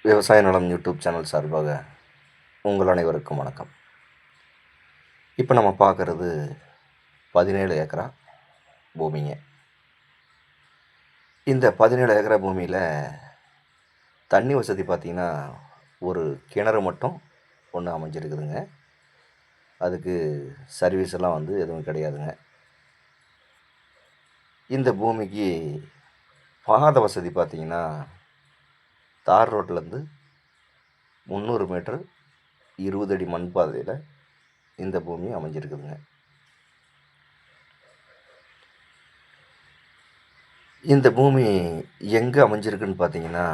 விவசாய நலம் YouTube channel சார்பாக உங்கள் அனைவருக்கும் வணக்கம். இப்போ நம்ம பார்க்குறது 17 ஏக்கரா பூமிங்க. இந்த 17 ஏக்கரா பூமியில் தண்ணி வசதி பார்த்திங்கன்னா ஒரு கிணறு மட்டும் ஒன்று அமைஞ்சிருக்குதுங்க. அதுக்கு சர்வீஸ் எல்லாம் எதுவும் கிடையாதுங்க. இந்த பூமிக்கு பாத வசதி பார்த்திங்கன்னா தார் ரோட்லேருந்து 300 மீட்டர் 20 அடி மண் பாதையில் இந்த பூமி அமைஞ்சிருக்குதுங்க. இந்த பூமி எங்கே அமைஞ்சிருக்குன்னு பார்த்தீங்கன்னா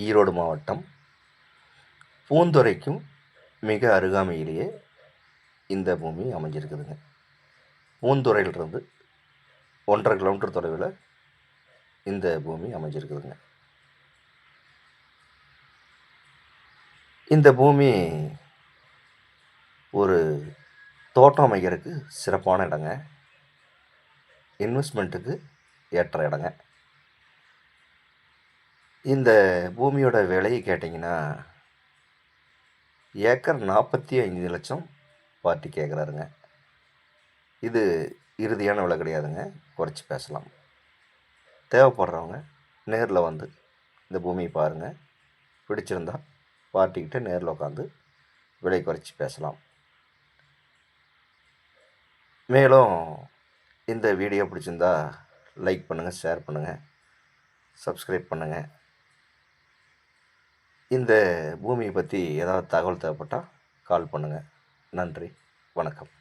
ஈரோடு மாவட்டம் பூந்துறைக்கும் மிக அருகாமையிலேயே இந்த பூமி அமைஞ்சிருக்குதுங்க. பூந்துறையிலிருந்து 1.5 கிலோமீட்டர் தொலைவில் இந்த பூமி அமைஞ்சிருக்குதுங்க. இந்த பூமி ஒரு தோட்டம் அமைக்கிறதுக்கு சிறப்பான இடங்க. இன்வெஸ்ட்மெண்ட்டுக்கு ஏற்ற இடங்க. இந்த பூமியோட விலையை கேட்டிங்கன்னா ஏக்கர் 45 லட்சம் பார்ட்டி கேட்குறாருங்க. இது இறுதியான விலை கிடையாதுங்க, குறைச்சி பேசலாம். தேவைப்படுறவங்க நேரில் வந்து இந்த பூமியை பாருங்கள். பிடிச்சிருந்தா பார்ட்டிக்கிட்ட நேரில் உட்காந்து விலை குறைச்சி பேசலாம். மேலும் இந்த வீடியோ பிடிச்சிருந்தா லைக் பண்ணுங்கள், ஷேர் பண்ணுங்கள், சப்ஸ்கிரைப் பண்ணுங்கள். இந்த பூமியை பற்றி ஏதாவது தகவல் தேவைப்பட்டால் கால் பண்ணுங்கள். நன்றி, வணக்கம்.